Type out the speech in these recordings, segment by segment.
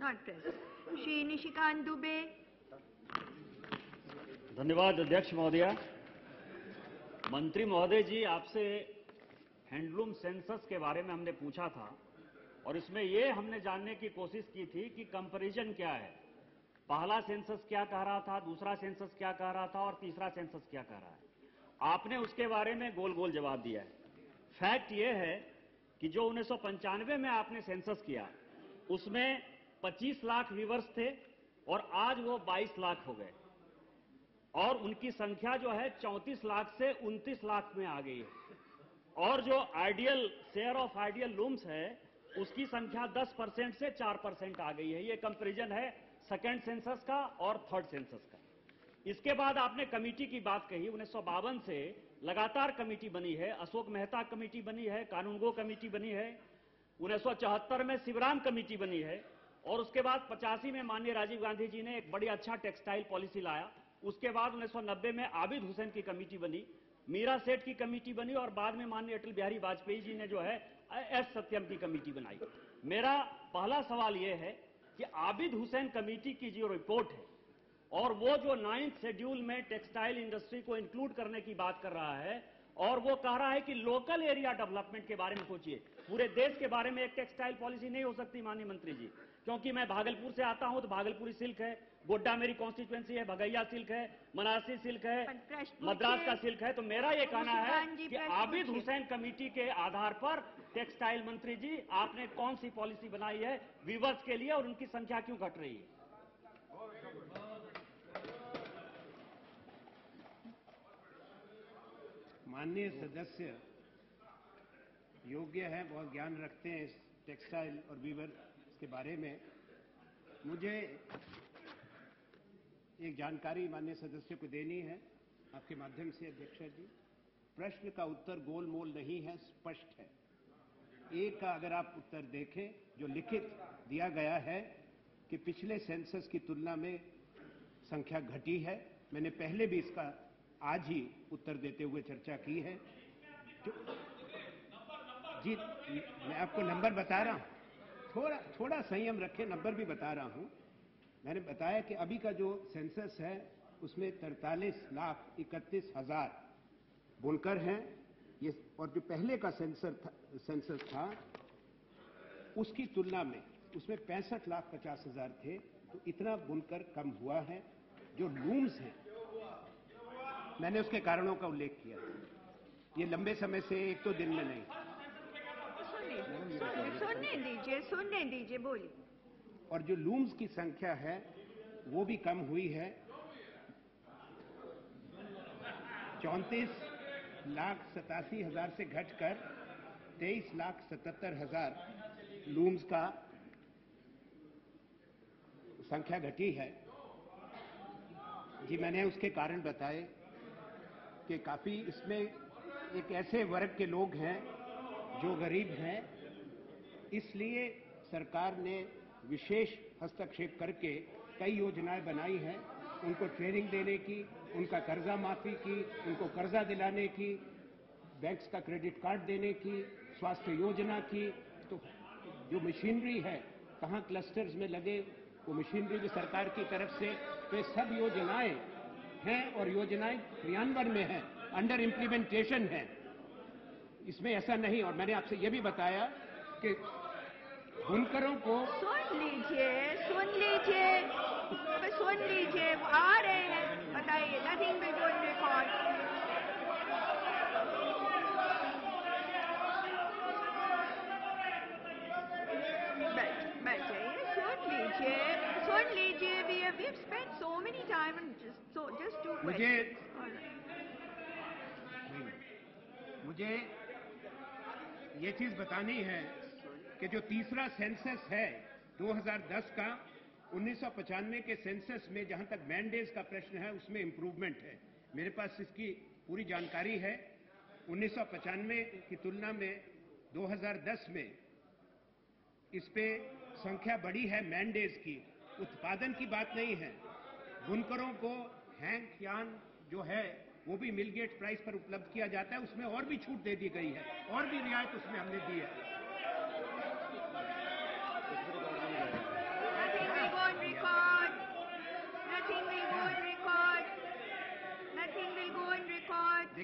Not present. Shri Nishikant Dubey. धन्यवाद अध्यक्ष महोदया। मंत्री महोदय जी, आपसे हैंडलूम सेंसस के बारे में हमने पूछा था और इसमें ये हमने जानने की कोशिश की थी कि कंपैरिजन क्या है, पहला सेंसस क्या कह रहा था, दूसरा सेंसस क्या कह रहा था और तीसरा सेंसस क्या कह रहा है। आपने उसके बारे में गोल गोल जवाब दिया है। फैक्ट ये है कि जो 1995 में आपने सेंसस किया उसमें 25 लाख व्यूअर्स थे और आज वो 22 लाख हो गए और उनकी संख्या जो है 34 लाख से 29 लाख में आ गई है। और जो ideal share of ideal looms है उसकी संख्या 10% से 4% आ गई है। ये कंपैरिजन है सेकंड सेंसस का और थर्ड सेंसस का। इसके बाद आपने कमेटी की बात कही। 1952 से लगातार कमेटी बनी है, अशोक मेहता कमेटी बनी है, कानूनगो कमेटी बनी है, 1974 में शिवराम कमेटी बनी है और उसके बाद 85 में माननीय राजीव गांधी जी ने एक बड़ी अच्छा टेक्सटाइल पॉलिसी लाया। उसके बाद 1990 में आबिद हुसैन की कमेटी बनी, मीरा सेठ की कमेटी बनी और बाद में माननीय अटल बिहारी वाजपेयी जी ने जो है एस सत्यम की कमेटी बनाई। मेरा पहला सवाल यह है कि आबिद हुसैन कमेटी की जो रिपोर्ट है और वो जो 9th शेड्यूल में टेक्सटाइल इंडस्ट्री को इंक्लूड करने की बात कर रहा है और वो कह रहा है कि लोकल एरिया डेवलपमेंट के बारे में सोचिए। पूरे देश के बारे में एक टेक्सटाइल पॉलिसी नहीं हो सकती माननीय मंत्री जी, क्योंकि मैं भागलपुर से आता हूं तो भागलपुरी सिल्क है, गोड्डा मेरी कॉन्स्टिट्यूएंसी है, भगैया सिल्क है, बनारसी सिल्क है, मद्रास का सिल्क है। तो मेरा ये कहना है कि आबिद हुसैन कमेटी के आधार पर टेक्सटाइल मंत्री जी आपने कौन सी पॉलिसी बनाई है वीवर्स के लिए और उनकी संख्या क्यों घट रही है? माननीय सदस्य योग्य है, बहुत ज्ञान रखते हैं इस टेक्सटाइल और वीवर के बारे में। मुझे एक जानकारी माननीय सदस्य को देनी है आपके माध्यम से अध्यक्ष जी। प्रश्न का उत्तर गोलमोल नहीं है, स्पष्ट है। एक का अगर आप उत्तर देखें जो लिखित दिया गया है कि पिछले सेंसस की तुलना में संख्या घटी है। मैंने पहले भी इसका आज ही उत्तर देते हुए चर्चा की है। जी, मैं आपको नंबर बता रहा हूं, थोड़ा संयम रखें, नंबर भी बता रहा हूं। मैंने बताया कि अभी का जो सेंसस है उसमें 43,31,000 बुनकर हैं ये, और जो पहले का सेंसस था उसकी तुलना में उसमें 65,50,000 थे। तो इतना बुनकर कम हुआ है। जो लूम्स हैं मैंने उसके कारणों का उल्लेख किया। ये लंबे समय से एक तो दिन में नहीं। सुनने दीजिए, बोलिए। और जो लूम्स की संख्या है वो भी कम हुई है। 34,87,000 से घटकर 23,77,000 लूम्स का संख्या घटी है। जी, मैंने उसके कारण बताए कि काफी इसमें एक ऐसे वर्ग के लोग हैं जो गरीब हैं, इसलिए सरकार ने विशेष हस्तक्षेप करके कई योजनाएं बनाई हैं। उनको ट्रेनिंग देने की, उनका कर्जा माफी की, उनको कर्जा दिलाने की, बैंक्स का क्रेडिट कार्ड देने की, स्वास्थ्य योजना की। तो जो मशीनरी है कहाँ क्लस्टर्स में लगे वो मशीनरी भी सरकार की तरफ से, तो सब योजनाएं हैं और योजनाएं क्रियान्वयन में हैं, अंडर इम्प्लीमेंटेशन है। इसमें ऐसा नहीं। और मैंने आपसे यह भी बताया कि बुनकरों को सुन लीजिए, वो आ रहे हैं, बताइए। Nothing will go in record. बैठ जाइए, सुन लीजिए। We have spent so many time and just two questions. मुझे ये चीज बतानी है कि जो तीसरा सेंसस है 2010 का, 1995 के सेंसस में जहां तक मैंडेज का प्रश्न है उसमें इंप्रूवमेंट है। मेरे पास इसकी पूरी जानकारी है। 1995 की तुलना में 2010 में इस पे संख्या बढ़ी है मैंडेज की। उत्पादन की बात नहीं है। बुनकरों को हैंक यान जो है वो भी मिलगेट प्राइस पर उपलब्ध किया जाता है, उसमें और भी छूट दे दी गई है, और भी रियायत उसमें हमने दी है।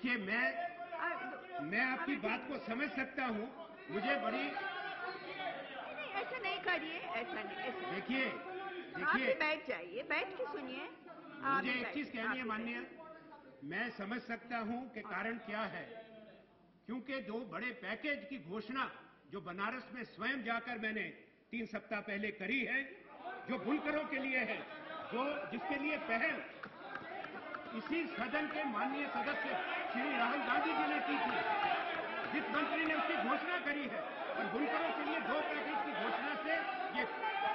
देखिए, मैं आपकी बात को समझ सकता हूँ। मुझे बड़ी नहीं, ऐसा नहीं करिए, ऐसा नहीं, ऐसा नहीं। देखिए आप भी बैठ जाइए, बैठ के सुनिए। मुझे एक चीज कहनी है माननीय, मैं समझ सकता हूं कि कारण क्या है, क्योंकि दो बड़े पैकेज की घोषणा जो बनारस में स्वयं जाकर मैंने 3 सप्ताह पहले करी है, जो बुनकरों के लिए है, जिसके लिए पहल इसी सदन के माननीय सदस्य श्री राहुल गांधी जी ने की थी, वित्त मंत्री ने उसकी घोषणा करी है, और बुनकरों के लिए 2 पैकेज की घोषणा से ये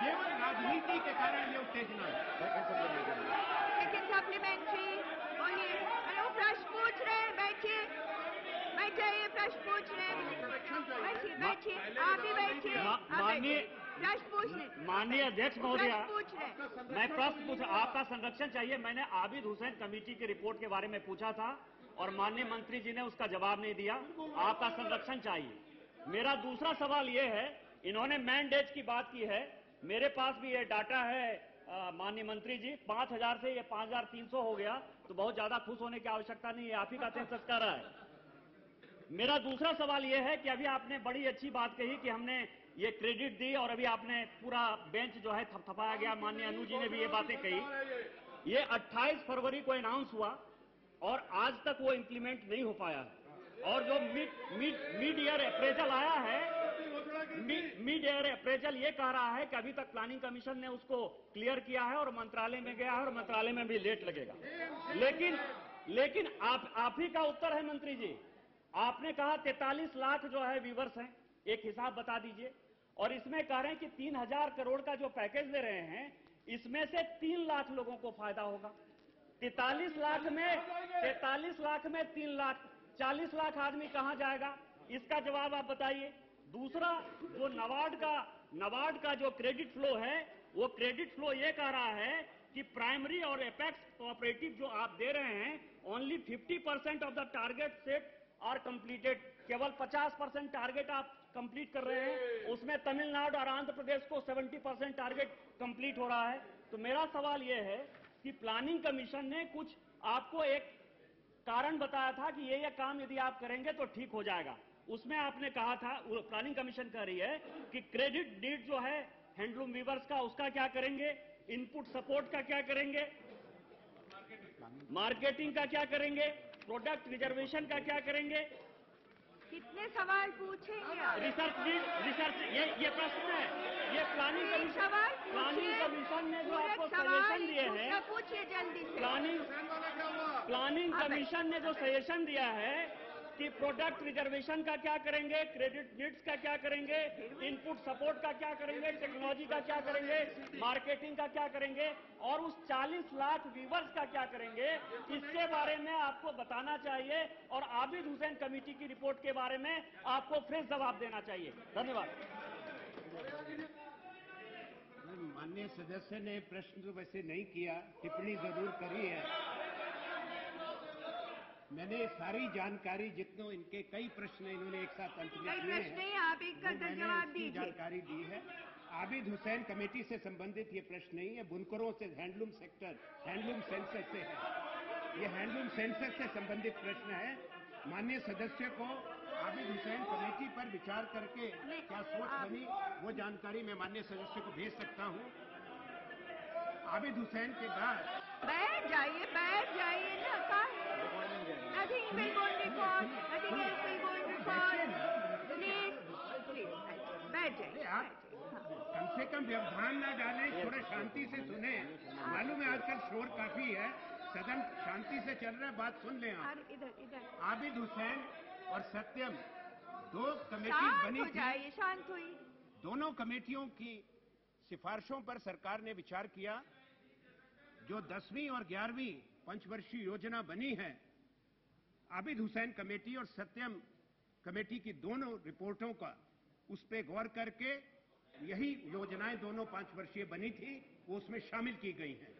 केवल राजनीति के कारण ये उत्तेजना है। लेकिन सप्लीमेंट्री बोलिए, अरे वो प्रश्न पूछ रहे हैं, बैठिए, बैठिए, प्रश्न पूछ रहे हैं, बैठिए, बैठिए, आप भी बैठिए, माननीय प्रश्न पूछने, माननीय अध्यक्ष महोदया, पूछ रहे हैं। मैं प्रश्न पूछ, आपका संरक्षण चाहिए। मैंने आबिद हुसैन कमेटी की रिपोर्ट के बारे में पूछा था और माननीय मंत्री जी ने उसका जवाब नहीं दिया। आपका संरक्षण चाहिए। मेरा दूसरा सवाल यह है, इन्होंने मैंडेज की बात की है, मेरे पास भी ये डाटा है माननीय मंत्री जी, 5,000 से ये 5,300 हो गया, तो बहुत ज्यादा खुश होने की आवश्यकता नहीं है, आप ही का सेंसस कर रहा है। मेरा दूसरा सवाल यह है कि अभी आपने बड़ी अच्छी बात कही कि हमने ये क्रेडिट दी और अभी आपने पूरा बेंच जो है थपथपाया गया, माननीय अनु जी ने भी ये बातें कही। ये 28 फरवरी को अनाउंस हुआ और आज तक वो इंप्लीमेंट नहीं हो पाया है। और जो मिड ईयर अप्रेजल आया है, मिड ईयर अप्रेजल ये कह रहा है कि अभी तक प्लानिंग कमीशन ने उसको क्लियर किया है और मंत्रालय में गया है और मंत्रालय में भी लेट लगेगा। लेकिन आप ही का उत्तर है मंत्री जी, आपने कहा 43 लाख जो है व्यूवर्स हैं, एक हिसाब बता दीजिए। और इसमें कह रहे हैं कि 3,000 करोड़ का जो पैकेज दे रहे हैं, इसमें से 3 लाख लोगों को फायदा होगा। 43 लाख में 3 लाख, 40 लाख आदमी कहां जाएगा? इसका जवाब आप बताइए। दूसरा, जो नबार्ड का जो क्रेडिट फ्लो है, वो क्रेडिट फ्लो ये कह रहा है कि प्राइमरी और एपेक्स कोऑपरेटिव जो आप दे रहे हैं, only 50% of the target set are completed, केवल 50% टारगेट आप कंप्लीट कर रहे हैं। उसमें तमिलनाडु और आंध्र प्रदेश को 70% टारगेट कंप्लीट हो रहा है। तो मेरा सवाल यह है कि प्लानिंग कमीशन ने कुछ आपको एक कारण बताया था कि ये काम यदि आप करेंगे तो ठीक हो जाएगा। उसमें आपने कहा था, प्लानिंग कमीशन कह रही है कि क्रेडिट डीड जो है हैंडलूम वीवर्स का, उसका क्या करेंगे, इनपुट सपोर्ट का क्या करेंगे, मार्केटिंग का क्या करेंगे, प्रोडक्ट रिजर्वेशन का क्या करेंगे। कितने सवाल पूछेंगे आप? रिसर्च ये प्रश्न है। ये प्लानिंग कमीशन ने जो आपको सजेशन दिए हैं, पूछिए जल्दी से। प्लानिंग कमीशन ने जो सजेशन दिया है कि प्रोडक्ट रिजर्वेशन का क्या करेंगे, क्रेडिट नीड्स का क्या करेंगे, इनपुट सपोर्ट का क्या करेंगे, टेक्नोलॉजी का क्या करेंगे, मार्केटिंग का क्या करेंगे, और उस 40 लाख व्यूवर्स का क्या करेंगे, इसके बारे में आपको बताना चाहिए। और आबिद हुसैन कमेटी की रिपोर्ट के बारे में आपको फ्रेश जवाब देना चाहिए। धन्यवाद। माननीय सदस्य ने प्रश्न तो वैसे नहीं किया, टिप्पणी जरूर करी है। मैंने सारी जानकारी, जितनों इनके कई प्रश्न इन्होंने एक साथ अंत में किए हैं, आप एक का जवाब दीजिए। जानकारी दी है। आबिद हुसैन कमेटी से संबंधित ये प्रश्न नहीं है, बुनकरों से, हैंडलूम सेक्टर, हैंडलूम सेंसस से है। ये हैंडलूम सेंसस से संबंधित प्रश्न है। माननीय सदस्य को आबिद हुसैन कमेटी पर विचार करके क्या सोच बनी, वो जानकारी मैं माननीय सदस्य को भेज सकता हूँ। आबिद हुसैन के बाद बैठ जाइए ना। Nothing will go on record. Nothing else will go on record. Please, बैठ जाइए। आप कम से कम व्यवधान ना डालें, थोड़ा शांति से सुने। मालूम है आजकल शोर काफी है, सदन शांति से चल रहा है, बात सुन लें आप। इधर आबिद हुसैन और सत्यम 2 कमेटी बनी थी। शांत हुई। दोनों कमेटियों की सिफारिशों पर सरकार ने विचार किया। जो 10वीं और 11वीं पंचवर्षीय योजना बनी है, आबिद हुसैन कमेटी और सत्यम कमेटी की दोनों रिपोर्टों का उस पर गौर करके यही योजनाएं दोनों 5 वर्षीय बनी थी, वो उसमें शामिल की गई हैं।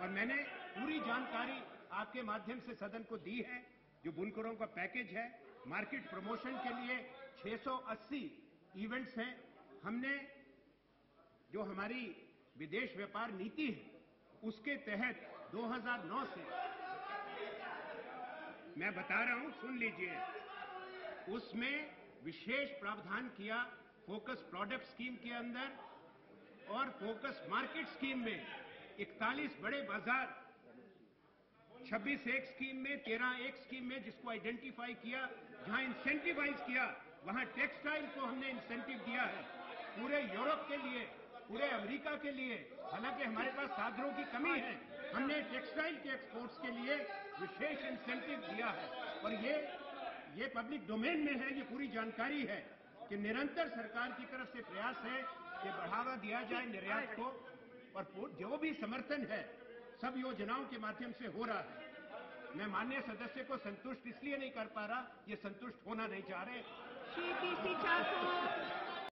और मैंने पूरी जानकारी आपके माध्यम से सदन को दी है। जो बुनकरों का पैकेज है, मार्केट प्रमोशन के लिए 680 इवेंट्स हैं। हमने जो हमारी विदेश व्यापार नीति है, उसके तहत 2009 से मैं बता रहा हूं, सुन लीजिए। उसमें विशेष प्रावधान किया फोकस प्रोडक्ट स्कीम के अंदर और फोकस मार्केट स्कीम में 41 बड़े बाजार, 26 एक स्कीम में, 13 एक स्कीम में, जिसको आइडेंटिफाई किया, जहां इंसेंटिवाइज किया वहां टेक्सटाइल को हमने इंसेंटिव दिया है, पूरे यूरोप के लिए, पूरे अमेरिका के लिए। हालांकि हमारे पास साधनों की कमी है, हमने टेक्सटाइल के एक्सपोर्ट्स के लिए विशेष इंसेंटिव दिया है। और ये पब्लिक डोमेन में है, ये पूरी जानकारी है कि निरंतर सरकार की तरफ से प्रयास है कि बढ़ावा दिया जाए निर्यात को, और जो भी समर्थन है सब योजनाओं के माध्यम से हो रहा है। मैं माननीय सदस्य को संतुष्ट इसलिए नहीं कर पा रहा, ये संतुष्ट होना नहीं चाह रहे। श्री पीसी ठाकुर।